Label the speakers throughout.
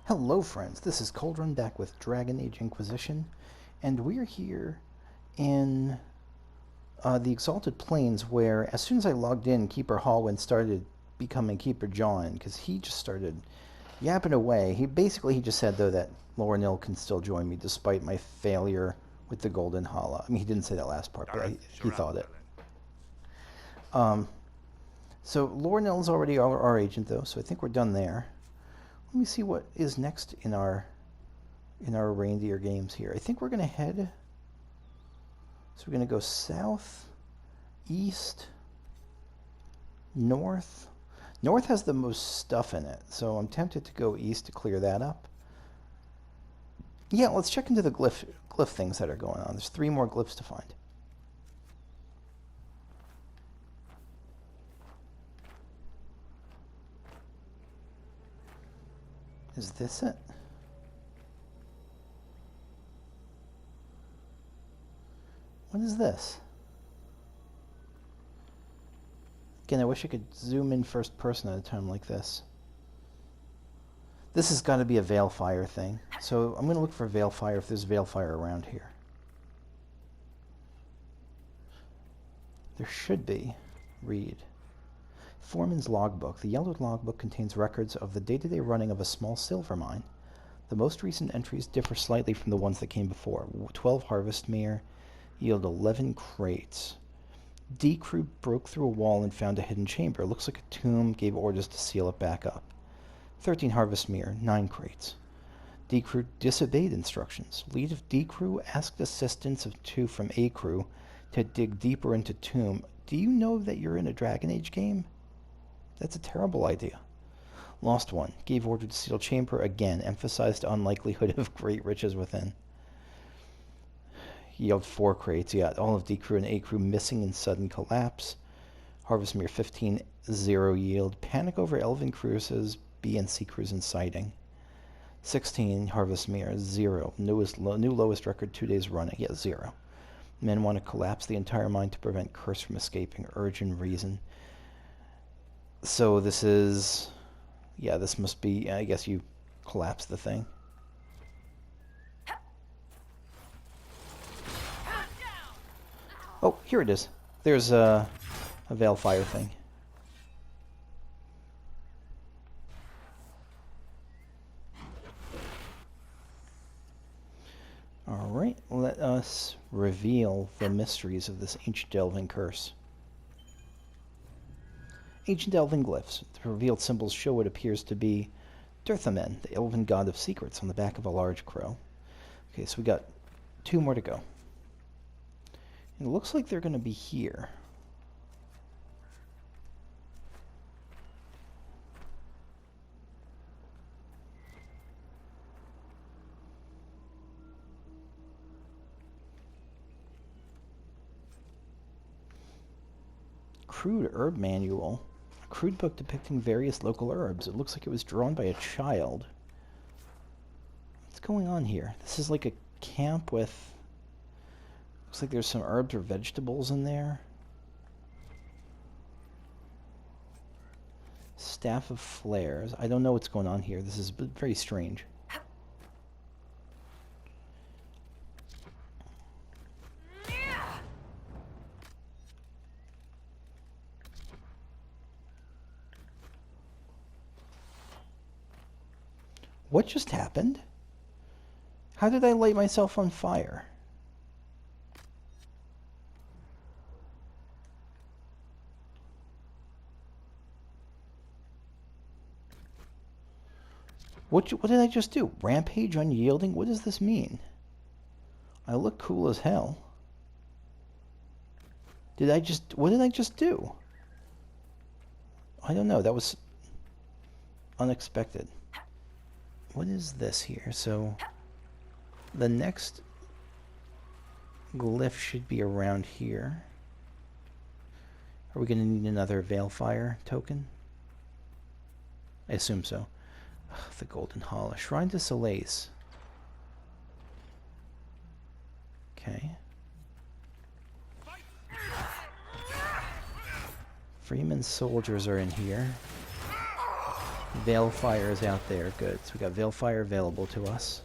Speaker 1: Hello friends, this is Coldrun back with Dragon Age Inquisition, and we're here in the Exalted Plains where as soon as I logged in, Keeper Hallwyn started becoming Keeper John, because he just started yapping away. He just said though that Lorinil can still join me despite my failure with the Golden Hala. I mean, he didn't say that last part, but he thought it. So Lorinil's already our agent though, so I think we're done there. Let me see what is next in our reindeer games here. I think we're going to head... So we're going to go south, east, north. North has the most stuff in it, so I'm tempted to go east to clear that up. Yeah, let's check into the glyph things that are going on. There's 3 more glyphs to find. Is this it? What is this? Again, I wish I could zoom in first person at a time like this. This has got to be a Veilfire thing. So I'm going to look for Veilfire if there's Veilfire around here. There should be. Read. Foreman's logbook. The yellowed logbook contains records of the day-to-day running of a small silver mine. The most recent entries differ slightly from the ones that came before. 12 harvest mere yield 11 crates. D crew broke through a wall and found a hidden chamber. Looks like a tomb, gave orders to seal it back up. 13 harvest mere, 9 crates. D crew disobeyed instructions. Lead of D crew asked assistance of 2 from A crew to dig deeper into tomb. Do you know that you're in a Dragon Age game? That's a terrible idea. Lost 1. Gave order to seal chamber again. Emphasized unlikelihood of great riches within. Yield 4 crates. Yeah, all of D crew and A crew missing in sudden collapse. Harvest mere 15. 0 yield. Panic over Elven cruises. B and C crews in sighting. 16. Harvest mere 0. New lowest record 2 days running. Yeah, 0. Men want to collapse the entire mine to prevent curse from escaping. Urgent reason. So this is, yeah, this must be, I guess you collapse the thing. Oh, here it is. There's a Veilfire thing. Alright, let us reveal the mysteries of this ancient Elven curse. Ancient Elven glyphs. The revealed symbols show what appears to be Dirthamen, the Elven god of secrets, on the back of a large crow. Okay, so we got 2 more to go. And it looks like they're going to be here. Crude herb manual. A crude book depicting various local herbs. It looks like it was drawn by a child. What's going on here? This is like a camp with... Looks like there's some herbs or vegetables in there. Staff of Flares. I don't know what's going on here. This is very strange. What just happened? How did I light myself on fire? What did I just do? Rampage unyielding? What does this mean? I look cool as hell. What did I just do? I don't know. That was unexpected. What is this here? So the next glyph should be around here. Are we going to need another Veilfire token? I assume so. Ugh, the Golden Hala. Shrine to Soleil's. Okay. Freeman's soldiers are in here. Veilfire is out there. Good. So we got Veilfire available to us.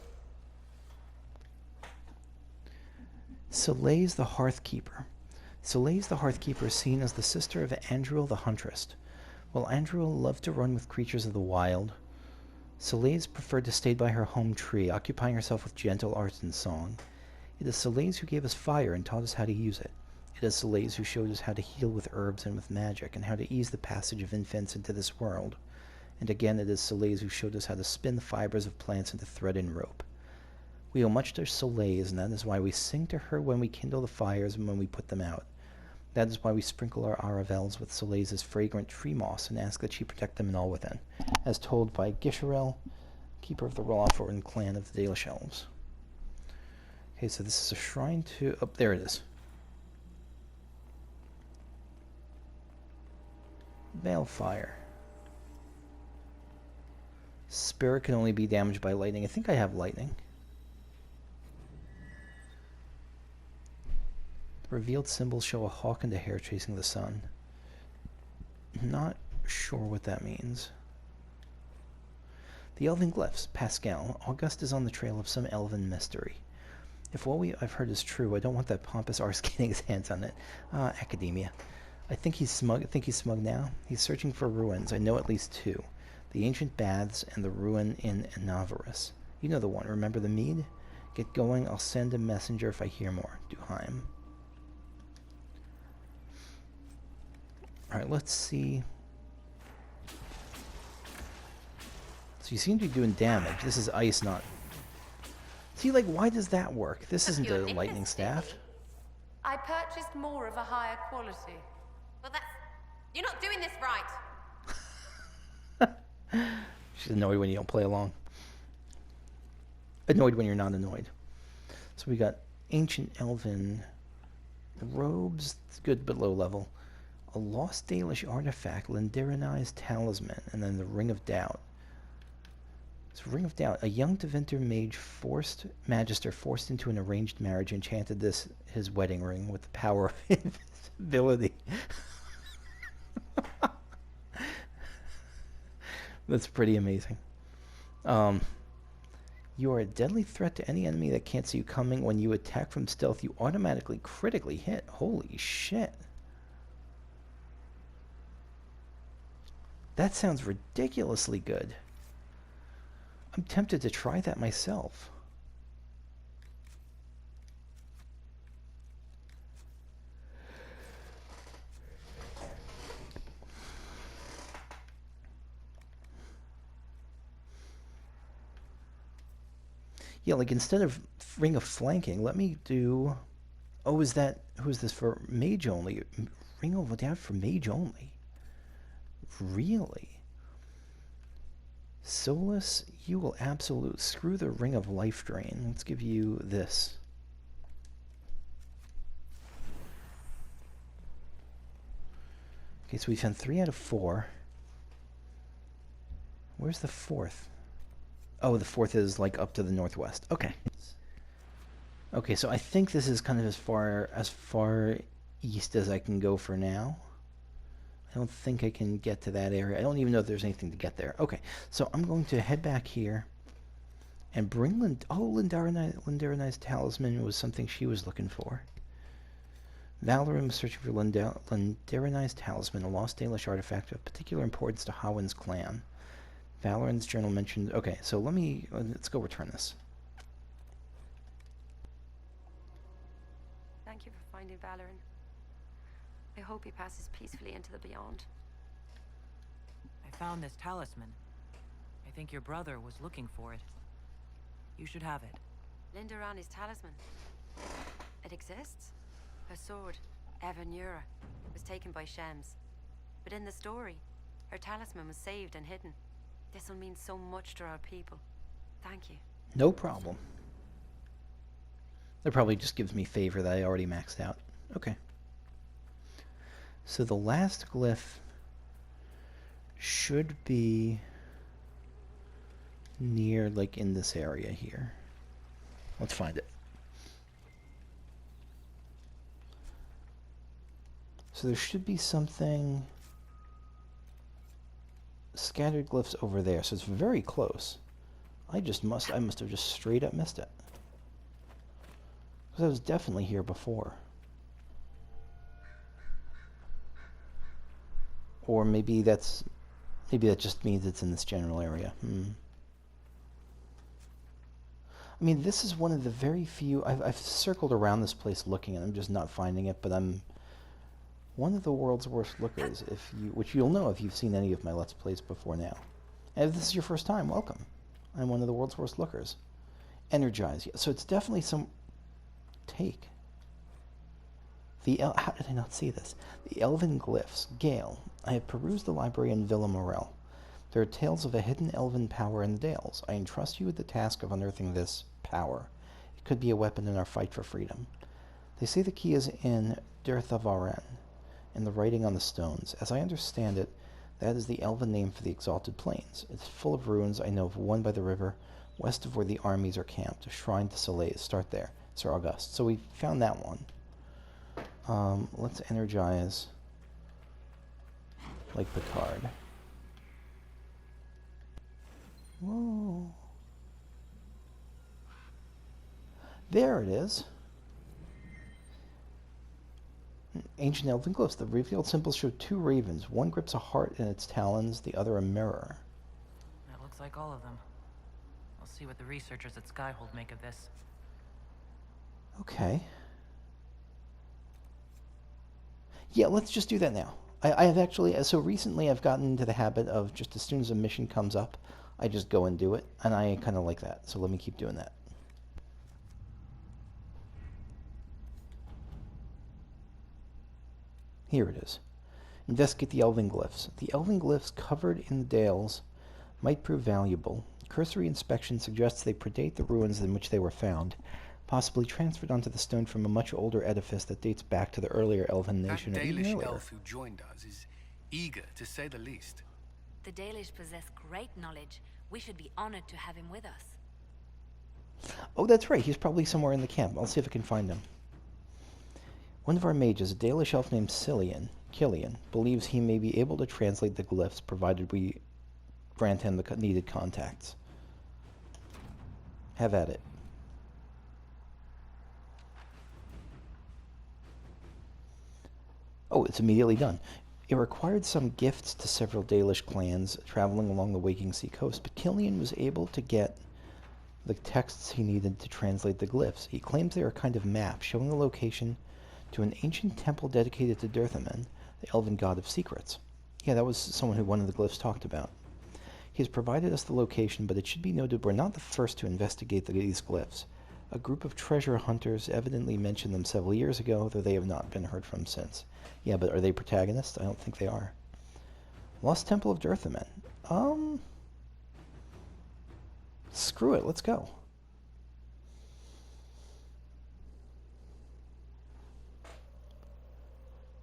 Speaker 1: Soleil's the Hearthkeeper. Soleil's the Hearthkeeper is seen as the sister of Andruil the Huntress. While Andruil loved to run with creatures of the wild, Soleil's preferred to stay by her home tree, occupying herself with gentle art and song. It is Soleil's who gave us fire and taught us how to use it. It is Soleil's who showed us how to heal with herbs and with magic, and how to ease the passage of infants into this world. And again, it is Soleil's who showed us how to spin the fibers of plants into thread and rope. We owe much to Soleil's, and that is why we sing to her when we kindle the fires and when we put them out. That is why we sprinkle our aravels with Soleil's fragrant tree moss and ask that she protect them and all within, as told by Gisharel, keeper of the Rolaford clan of the Dalish Elves. Okay, so this is a shrine to... Oh, there it is. Veilfire. Spirit can only be damaged by lightning. I think I have lightning. Revealed symbols show a hawk and a hare chasing the sun. Not sure what that means. The Elven glyphs. Pascal. August is on the trail of some elven mystery. If what I've heard is true, I don't want that pompous arse getting his hands on it. Academia. I think he's smug now. He's searching for ruins. I know at least two. The ancient baths and the ruin in Navarus. You know the one. Remember the mead? Get going. I'll send a messenger if I hear more. Duheim. Alright, let's see. So you seem to be doing damage. This is ice, not... See, like, why does that work? This isn't a lightning staff.
Speaker 2: I purchased more of a higher quality.
Speaker 3: Well, that's... You're not doing this right.
Speaker 1: She's annoyed when you don't play along. Annoyed when you're not annoyed. So we got ancient elven robes. It's good, but low level. A lost Dalish artifact, Lindiranai's talisman, and then the Ring of Doubt. So Ring of Doubt. A young Tevinter magister forced into an arranged marriage enchanted his wedding ring with the power of invisibility. That's pretty amazing. You are a deadly threat to any enemy that can't see you coming. When you attack from stealth, you automatically critically hit. Holy shit. That sounds ridiculously good. I'm tempted to try that myself. Yeah, like instead of Ring of Flanking, let me do... Oh, who's this for mage only? Ring of Doubt for mage only. Really? Solus, you will absolute screw the Ring of Life Drain. Let's give you this. Okay, so we found 3 out of 4. Where's the 4th? Oh, the 4th is like up to the northwest. Okay. Okay, so I think this is kind of as far east as I can go for now. I don't think I can get to that area. I don't even know if there's anything to get there. Okay, so I'm going to head back here and bring Lindiranai's talisman was something she was looking for. Valorin was searching for Lindiranai's talisman, a lost Dalish artifact of particular importance to Hawin's clan. Valorin's journal mentioned... Okay, so let's go return this.
Speaker 2: Thank you for finding Valorin. I hope he passes peacefully into the beyond.
Speaker 4: I found this talisman. I think your brother was looking for it. You should have it.
Speaker 2: Lindiranai's talisman. It exists? Her sword, Evanura, was taken by Shems. But in the story, her talisman was saved and hidden. This will mean so much to our people. Thank you.
Speaker 1: No problem. That probably just gives me favor that I already maxed out. Okay. So the last glyph should be near, like, in this area here. Let's find it. So there should be something scattered glyphs over there, so it's very close. I must have just straight up missed it. Because I was definitely here before. Or maybe that just means it's in this general area. I mean, this is one of the very few... I've circled around this place looking, and I'm just not finding it, but I'm one of the world's worst lookers, which you'll know if you've seen any of my Let's Plays before now. And if this is your first time, welcome. I'm one of the world's worst lookers. Energize. Yeah, so it's definitely some... Take. How did I not see this? The Elven glyphs. Gale. I have perused the library in Villa Morel. There are tales of a hidden elven power in the Dales. I entrust you with the task of unearthing this power. It could be a weapon in our fight for freedom. They say the key is in Dirthamen, in the writing on the stones. As I understand it, that is the elven name for the exalted plains. It's full of ruins. I know of one by the river, west of where the armies are camped. A shrine to Soleil. Start there. Sir August. So we found that one. Let's energize like Picard. Whoa. There it is. Ancient Elven glyphs. The revealed symbols show two ravens. One grips a heart in its talons, the other a mirror.
Speaker 4: That looks like all of them. I'll see what the researchers at Skyhold make of this.
Speaker 1: Okay. Yeah, let's just do that now. I have actually, so recently I've gotten into the habit of just as soon as a mission comes up, I just go and do it, and I kind of like that, so let me keep doing that. Here it is. Investigate the Elven glyphs. The Elven glyphs covered in the Dales might prove valuable. Cursory inspection suggests they predate the ruins in which they were found, possibly transferred onto the stone from a much older edifice that dates back to the earlier Elven nation.
Speaker 5: That Dalish elf who joined us is eager, to say the least.
Speaker 6: The Dalish possess great knowledge. We should be honored to have him with us.
Speaker 1: Oh, that's right. He's probably somewhere in the camp. I'll see if I can find him. One of our mages, a Dalish elf named Killian, believes he may be able to translate the glyphs, provided we grant him the needed contacts. Have at it. Oh, it's immediately done. It required some gifts to several Dalish clans traveling along the Waking Sea coast, but Killian was able to get the texts he needed to translate the glyphs. He claims they are a kind of map showing the location to an ancient temple dedicated to Dirthamen, the elven god of secrets. Yeah, that was someone who one of the glyphs talked about. He has provided us the location, but it should be noted we're not the first to investigate these glyphs. A group of treasure hunters evidently mentioned them several years ago, though they have not been heard from since. Yeah, but are they protagonists? I don't think they are. Lost Temple of Dirthamen. Screw it, let's go.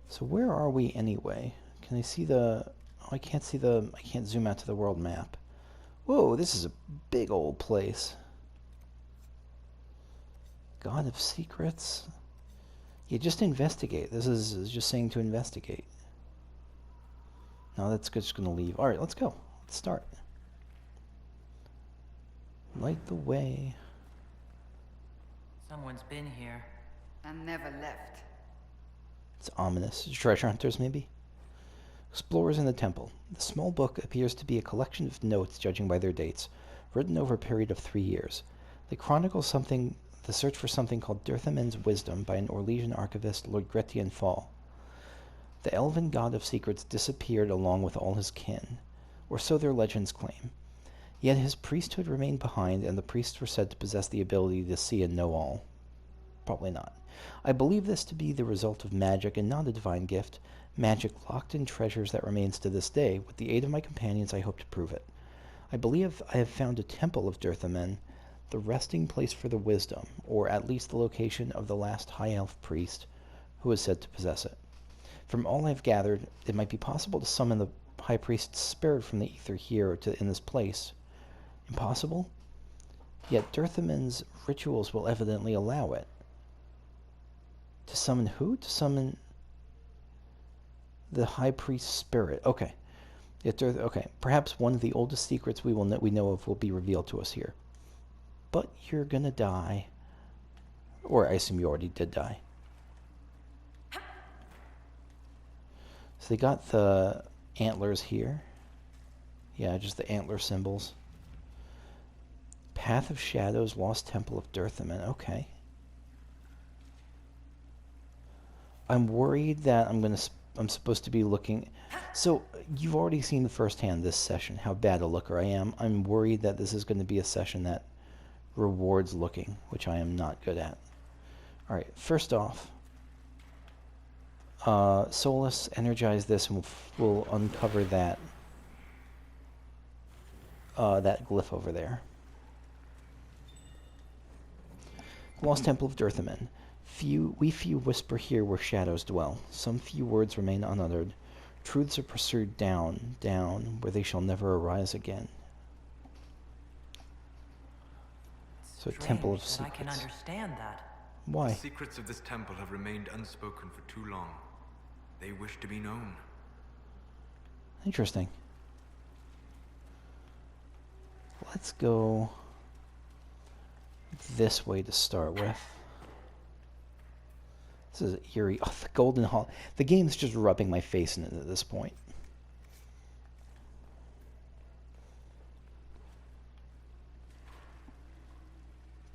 Speaker 1: So where are we anyway? Can I see the... Oh, I can't see the... I can't zoom out to the world map. Whoa, this is a big old place. God of Secrets. Yeah, just investigate. This is just saying to investigate. No, that's just going to leave. Alright, let's go. Let's start. Light the way.
Speaker 4: Someone's been here.
Speaker 3: And never left.
Speaker 1: It's ominous. Treasure hunters, maybe? Explorers in the Temple. The small book appears to be a collection of notes, judging by their dates, written over a period of 3 years. They chronicle the search for something called Dirthamen's Wisdom by an Orlesian archivist, Lord Gretian Fall. The elven god of secrets disappeared along with all his kin, or so their legends claim. Yet his priesthood remained behind, and the priests were said to possess the ability to see and know all. Probably not. I believe this to be the result of magic and not a divine gift, magic locked in treasures that remains to this day. With the aid of my companions, I hope to prove it. I believe I have found a temple of Dirthamen, the resting place for the wisdom, or at least the location of the last high elf priest who is said to possess it. From all I've gathered, it might be possible to summon the high priest's spirit from the ether here in this place. Impossible? Yet Dirthamen's rituals will evidently allow it. To summon who? To summon the high priest's spirit. Okay. Okay, perhaps one of the oldest secrets we know of will be revealed to us here. But you're gonna die. Or I assume you already did die. So they got the antlers here. Yeah, just the antler symbols. Path of Shadows, Lost Temple of Dirthamen. Okay. I'm worried that I'm supposed to be looking... So, you've already seen firsthand this session, how bad a looker I am. I'm worried that this is going to be a session that rewards looking, which I am not good at. Alright, first off, Solus, energize this, and we'll uncover that that glyph over there. Lost Temple of Dirthamen. We few whisper here where shadows dwell. Some few words remain unuttered. Truths are pursued down, down, where they shall never arise again. So, Temple of Secrets.
Speaker 4: I can understand that.
Speaker 1: Why?
Speaker 7: The secrets of this temple have remained unspoken for too long. They wish to be known.
Speaker 1: Interesting. Let's go this way to start with. This is eerie. Oh, the Golden Hall. The game's just rubbing my face in it at this point.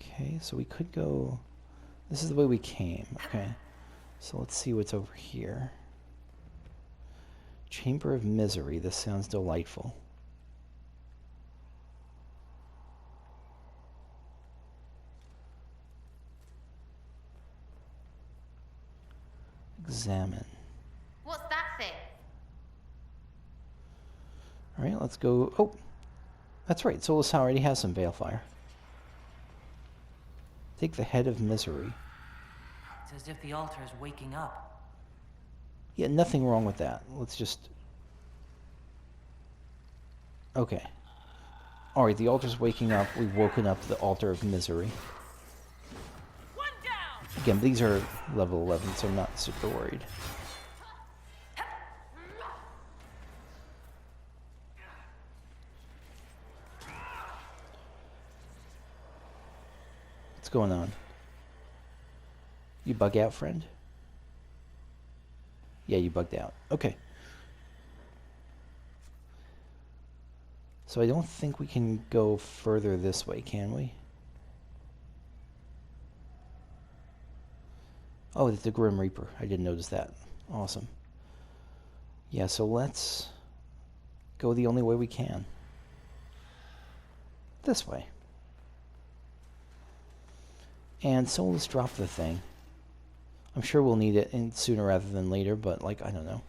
Speaker 1: Okay, so we could go... This is the way we came, okay. So let's see what's over here. Chamber of Misery. This sounds delightful. Examine.
Speaker 8: What's that thing?
Speaker 1: Alright, let's go... Oh! That's right, Solus already has some Balefire. Take the Head of Misery.
Speaker 4: It's as if the altar is waking up.
Speaker 1: Yeah, nothing wrong with that. Let's just... Okay. Alright, the altar's waking up. We've woken up the Altar of Misery. Again, these are level 11, so I'm not super worried. What's going on? You bug out, friend? Yeah, you bugged out. Okay. So I don't think we can go further this way, can we? Oh, it's the Grim Reaper. I didn't notice that. Awesome. Yeah, so let's go the only way we can. This way. And so let's drop the thing. I'm sure we'll need it sooner rather than later, but, like, I don't know.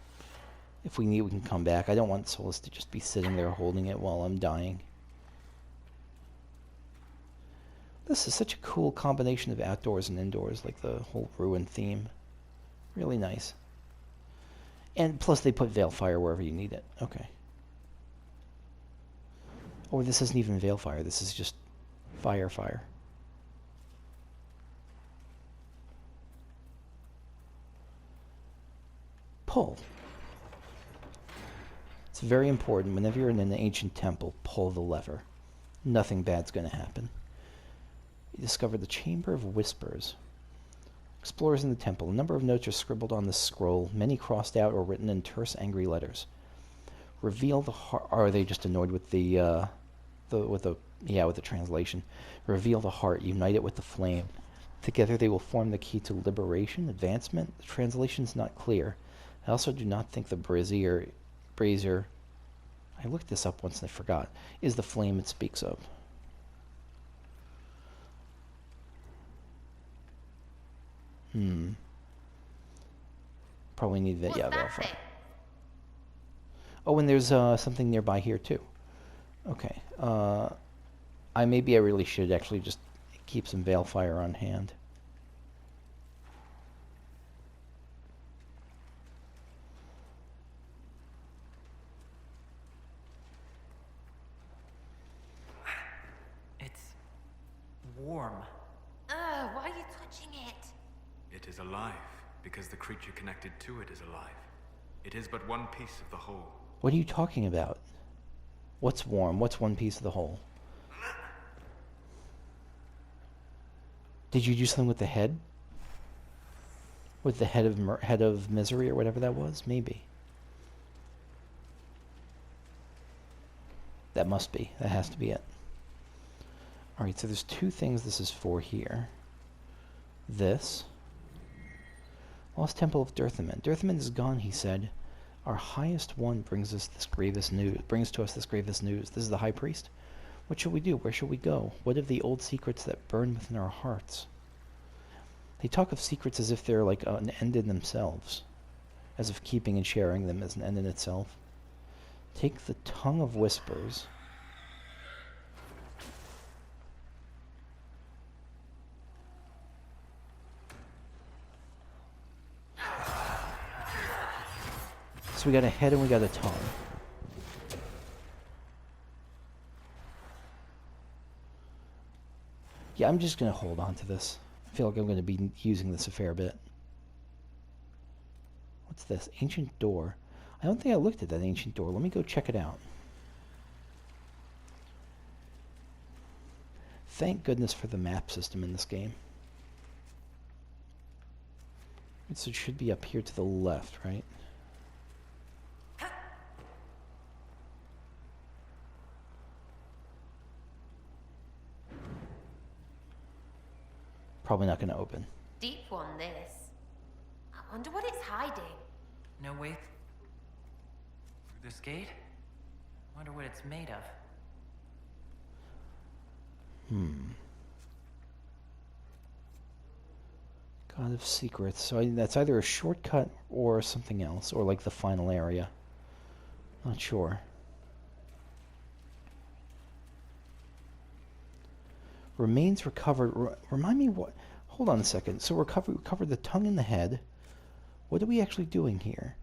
Speaker 1: If we need it, we can come back. I don't want Solus to just be sitting there holding it while I'm dying. This is such a cool combination of outdoors and indoors, like the whole ruin theme. Really nice. And plus they put Balefire wherever you need it. Okay. Or this isn't even Balefire, this is just fire. Pull. It's very important. Whenever you're in an ancient temple, pull the lever. Nothing bad's going to happen. You discover the Chamber of Whispers. Explorers in the temple. A number of notes are scribbled on the scroll, many crossed out or written in terse, angry letters. Reveal the heart. Are they just annoyed with the translation? Reveal the heart. Unite it with the flame. Together they will form the key to liberation, advancement. The translation's not clear. I also do not think the brazier, I looked this up once and I forgot, is the flame it speaks of. Probably need that, yeah, Balefire. Oh, and there's something nearby here too. Okay. Maybe I really should actually just keep some Balefire on hand.
Speaker 4: It's warm.
Speaker 8: Why are you touching it?
Speaker 7: It is alive, because the creature connected to it is alive. It is but one piece of the whole.
Speaker 1: What are you talking about? What's warm? What's one piece of the whole? Did you do something with the head? With the head of misery or whatever that was? Maybe. That must be. That has to be it. Alright, so there's two things this is for here. This. Lost Temple of Dirthamen. Dirthamen is gone, he said. Our highest one brings us this grievous news. Brings to us this grievous news. This is the High Priest. What shall we do? Where shall we go? What of the old secrets that burn within our hearts? They talk of secrets as if they're like an end in themselves, as if keeping and sharing them is an end in itself. Take the Tongue of Whispers. So we got a head and we got a tongue. Yeah, I'm just going to hold on to this. I feel like I'm going to be using this a fair bit. What's this? Ancient door. I don't think I looked at that ancient door. Let me go check it out. Thank goodness for the map system in this game. So it should be up here to the left, right? Probably not going to open.
Speaker 8: Deep one, this. I wonder what it's hiding.
Speaker 4: No way through this gate? Wonder what it's made of.
Speaker 1: God of Secrets. So that's either a shortcut or something else, or like the final area. Not sure. Remains recovered. Remind me what... Hold on a second. So recovered the tongue and the head. What are we actually doing here?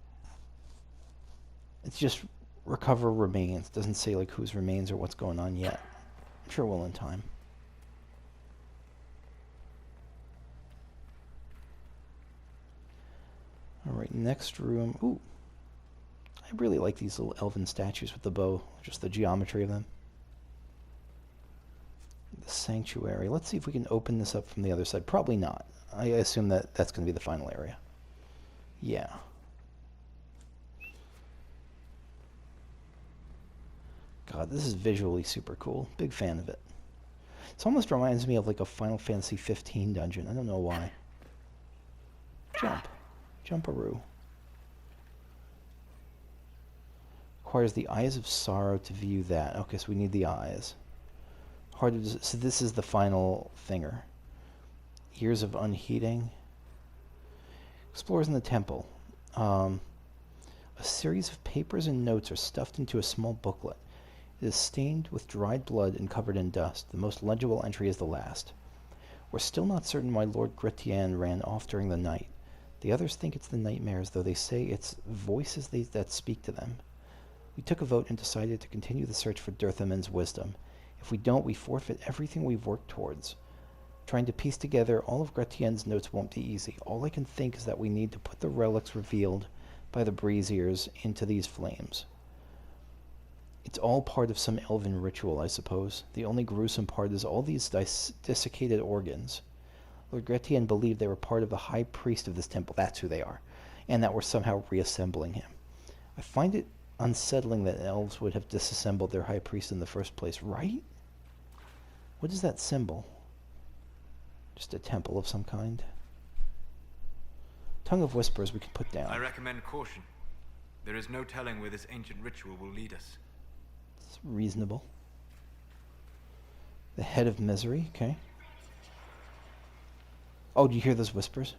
Speaker 1: It's just recover remains. It doesn't say like whose remains or what's going on yet. I'm sure we'll in time. Alright, next room. Ooh. I really like these little elven statues with the bow. Just the geometry of them. The sanctuary. Let's see if we can open this up from the other side. Probably not. I assume that that's going to be the final area. Yeah. God, this is visually super cool. Big fan of it. It almost reminds me of like a Final Fantasy 15 dungeon. I don't know why. Jump. Jumparoo. Requires the eyes of sorrow to view that. Okay, so we need the eyes. So this is the final thinger. Years of unheeding. Explores in the temple. A series of papers and notes are stuffed into a small booklet. It is stained with dried blood and covered in dust. The most legible entry is the last. We're still not certain why Lord Gretian ran off during the night. The others think it's the nightmares, though they say it's voices that speak to them. We took a vote and decided to continue the search for Dirthamen's wisdom. If we don't, we forfeit everything we've worked towards. Trying to piece together all of Gretien's notes won't be easy. All I can think is that we need to put the relics revealed by the braziers into these flames. It's all part of some elven ritual, I suppose. The only gruesome part is all these desiccated organs. Lord Gretien believed they were part of the high priest of this temple. That's who they are. And that we're somehow reassembling him. I find it unsettling that elves would have disassembled their high priest in the first place, right? What is that symbol? Just a temple of some kind? Tongue of Whispers we can put down.
Speaker 7: I recommend caution. There is no telling where this ancient ritual will lead us.
Speaker 1: It's reasonable. The Head of Misery, okay. Oh, do you hear those whispers?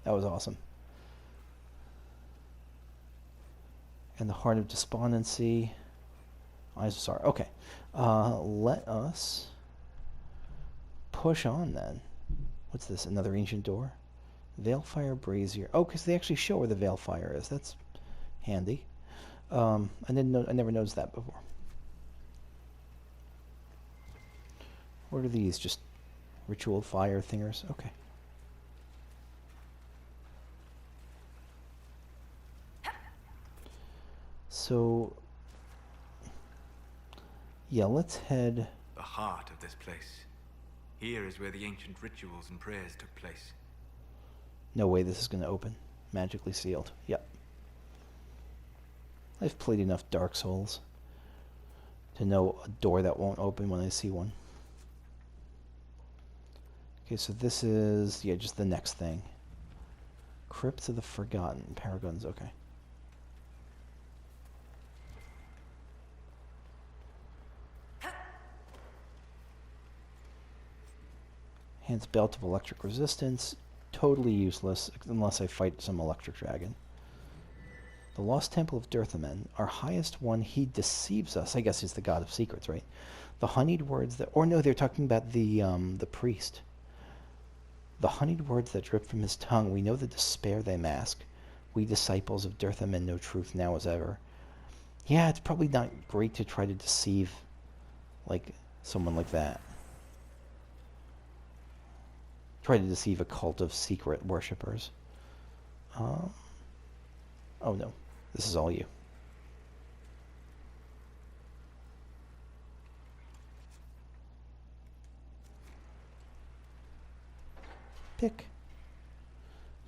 Speaker 1: That was awesome. And the Heart of Despondency. Eyes of Sorrow. Okay. Let us push on then. What's this? Another ancient door? Veilfire Brazier. Oh, because they actually show where the Veilfire is. That's handy. I never noticed that before. What are these? Just ritual fire thingers? Okay. So, yeah, let's head...
Speaker 7: The heart of this place. Here is where the ancient rituals and prayers took place.
Speaker 1: No way this is going to open. Magically sealed. Yep. I've played enough Dark Souls to know a door that won't open when I see one. Okay, so this is, yeah, just the next thing. Crypt of the Forgotten. Paragons, okay. Enhanced belt of electric resistance. Totally useless unless I fight some electric dragon. The Lost Temple of Dirthamen. Our highest one, he deceives us. I guess he's the god of secrets, right? The honeyed words that... Or no, they're talking about the priest. The honeyed words that drip from his tongue. We know the despair they mask. We disciples of Dirthamen know truth now as ever. Yeah, it's probably not great to try to deceive, like, someone like that. Try to deceive a cult of secret worshippers. Oh no, this is all you. Pick.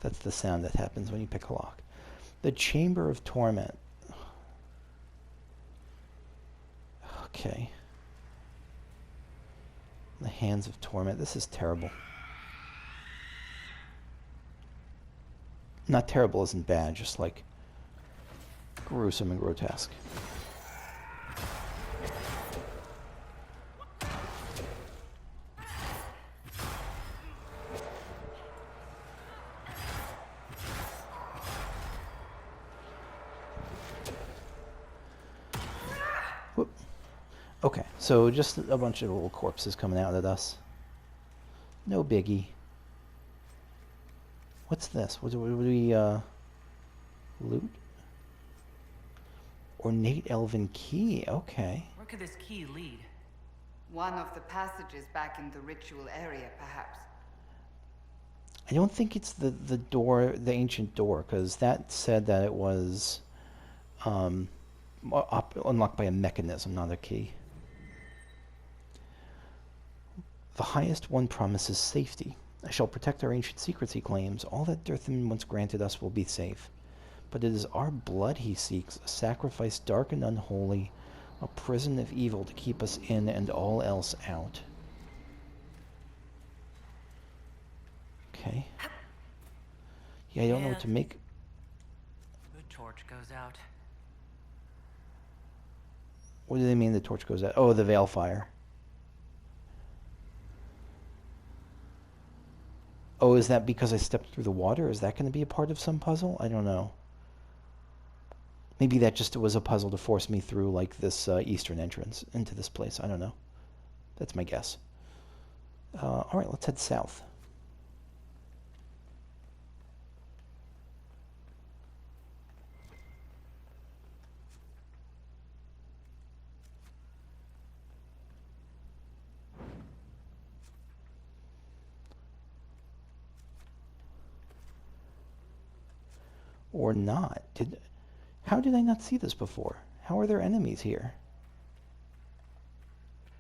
Speaker 1: That's the sound that happens when you pick a lock. The Chamber of Torment. Okay. The Hands of Torment. This is terrible. Not terrible isn't bad, just like gruesome and grotesque. Whoop. Okay, so just a bunch of little corpses coming out at us. No biggie. What's this? What do we, loot? Ornate Elven key, okay.
Speaker 4: Where could this key lead?
Speaker 3: One of the passages back in the ritual area, perhaps.
Speaker 1: I don't think it's the door, the ancient door, because that said that it was unlocked by a mechanism, not a key. The highest one promises safety. I shall protect our ancient secrets, he claims. All that Dirthamen once granted us will be safe. But it is our blood he seeks, a sacrifice dark and unholy, a prison of evil to keep us in and all else out. Okay. Yeah, I don't know what to make.
Speaker 4: The torch goes out.
Speaker 1: What do they mean the torch goes out? Oh, the veil fire. Oh, is that because I stepped through the water? Is that going to be a part of some puzzle? I don't know. Maybe that just was a puzzle to force me through, like, this eastern entrance into this place. I don't know. That's my guess. All right, let's head south. Or not. How did I not see this before? How are there enemies here?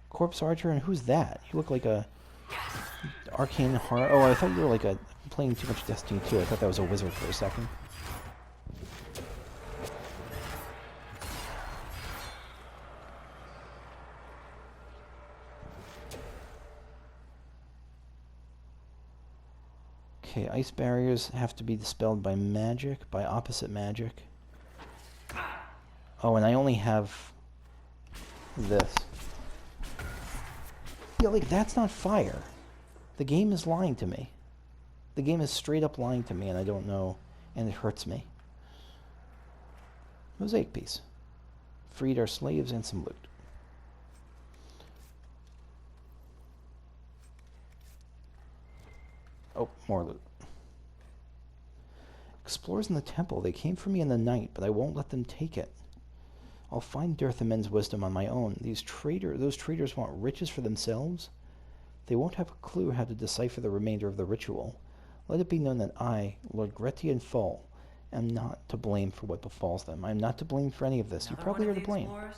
Speaker 1: Corpse Archer, and who's that? You look like a arcane horror. Oh, I thought you were like playing too much Destiny 2. I thought that was a wizard for a second. Okay, ice barriers have to be dispelled by magic, by opposite magic. Oh, and I only have this. Yeah, like, that's not fire. The game is lying to me. The game is straight up lying to me, and I don't know, and it hurts me. Mosaic piece. Freed our slaves and some loot. Oh, more loot. Explorers in the temple. They came for me in the night, but I won't let them take it. I'll find Dirthamen's wisdom on my own. Those traitors want riches for themselves. They won't have a clue how to decipher the remainder of the ritual. Let it be known that I, Lord Gretian Fall, am not to blame for what befalls them. I am not to blame for any of this. You
Speaker 4: Another
Speaker 1: probably
Speaker 4: one
Speaker 1: are
Speaker 4: of
Speaker 1: to
Speaker 4: the
Speaker 1: blame.
Speaker 4: explorers?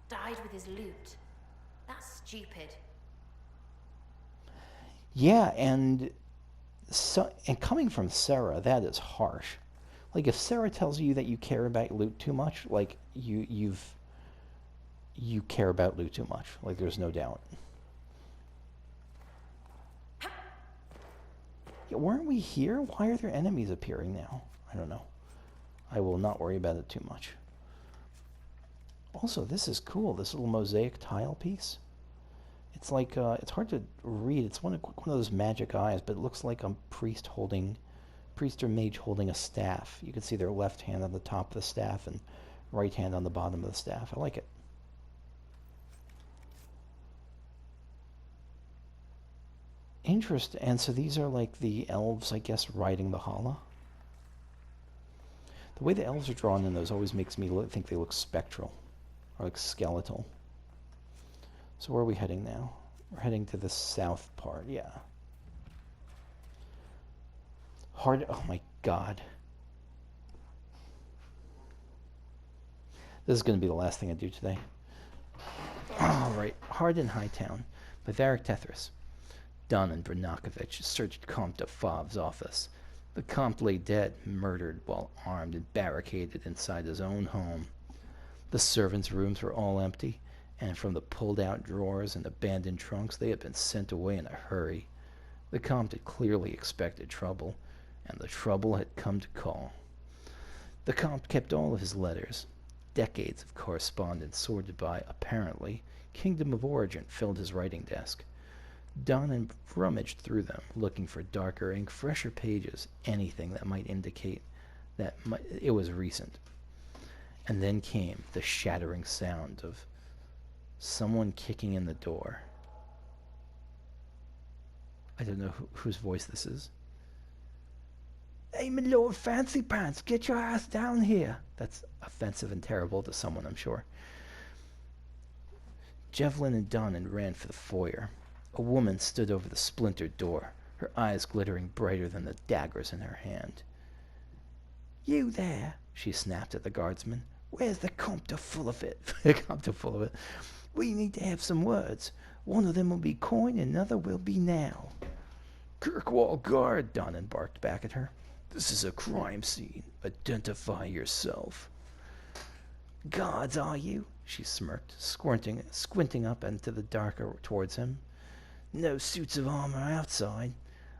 Speaker 8: Died with his loot. That's stupid.
Speaker 1: Yeah, and coming from Sarah, that is harsh. Like, if Sarah tells you that you care about loot too much, like, you care about loot too much. Like, there's no doubt. Yeah, weren't we here? Why are there enemies appearing now? I don't know. I will not worry about it too much. Also, this is cool, this little mosaic tile piece. It's like, it's hard to read. It's one of those magic eyes, but it looks like a priest or mage holding a staff. You can see their left hand on the top of the staff and right hand on the bottom of the staff. I like it. Interesting. And so these are like the elves, I guess, riding the Hala. The way the elves are drawn in those always makes me think they look spectral, or like skeletal. So where are we heading now? We're heading to the south part, yeah. Oh my god. This is going to be the last thing I do today. Alright, Hard in Hightown by Varric Tethris. Dunn and Branakovich searched Comte de Favre's office. The Comte lay dead, murdered while armed and barricaded inside his own home. The servants' rooms were all empty, and from the pulled-out drawers and abandoned trunks they had been sent away in a hurry. The Comte had clearly expected trouble, and the trouble had come to call. The Comte kept all of his letters. Decades of correspondence sorted by, apparently, Kingdom of Origin filled his writing desk. Dunn and rummaged through them, looking for darker ink, fresher pages, anything that might indicate that it was recent. And then came the shattering sound of someone kicking in the door. I don't know whose voice this is. "Hey, my Lord Fancy Pants, get your ass down here." That's offensive and terrible to someone, I'm sure. Devlin and Donnan ran for the foyer. A woman stood over the splintered door, her eyes glittering brighter than the daggers in her hand. "You there," she snapped at the guardsman. "Where's the Comte full of it?" The Comte full of it. "We need to have some words. One of them will be coin, and another will be now." "Kirkwall Guard," Donnan barked back at her. "This is a crime scene. Identify yourself." "Guards, are you?" she smirked, squinting up into the dark towards him. "No suits of armor outside.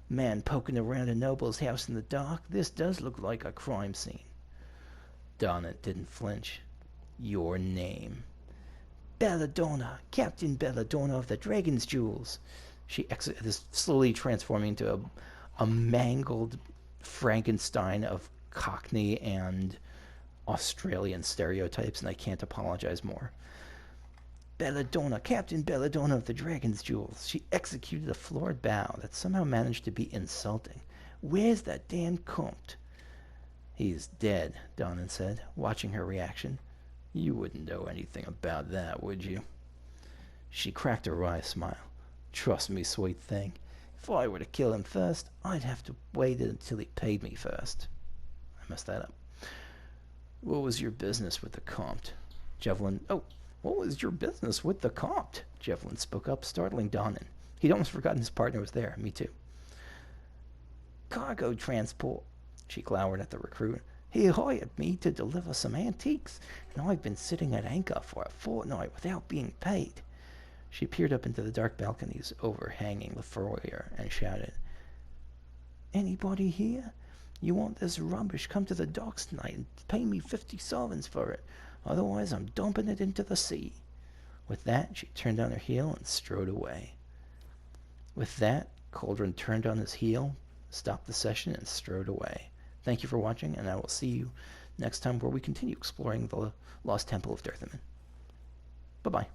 Speaker 1: Man poking around a noble's house in the dark. This does look like a crime scene." Donnan didn't flinch. "Your name?" "Belladonna, Captain Belladonna of the Dragon's Jewels." She is slowly transforming into a mangled Frankenstein of Cockney and Australian stereotypes, and I can't apologize more. "Belladonna, Captain Belladonna of the Dragon's Jewels." She executed a florid bow that somehow managed to be insulting. "Where's that damn Comte?" "He's dead," Donnan said, watching her reaction. "You wouldn't know anything about that, would you?" She cracked a wry smile. "Trust me, sweet thing. If I were to kill him first, I'd have to wait until he paid me first." I messed that up. "What was your business with the Comte?" What was your business with the Comte? Devlin spoke up, startling Donnan. He'd almost forgotten his partner was there. Me too. "Cargo transport." She glowered at the recruit. "He hired me to deliver some antiques, and I've been sitting at anchor for a fortnight without being paid." She peered up into the dark balconies overhanging the foyer and shouted, "Anybody here? You want this rubbish, come to the docks tonight and pay me 50 sovereigns for it. Otherwise, I'm dumping it into the sea." With that, she turned on her heel and strode away. With that, Cauldron turned on his heel, stopped the session, and strode away. Thank you for watching, and I will see you next time where we continue exploring the Lost Temple of Dirthamen. Bye-bye.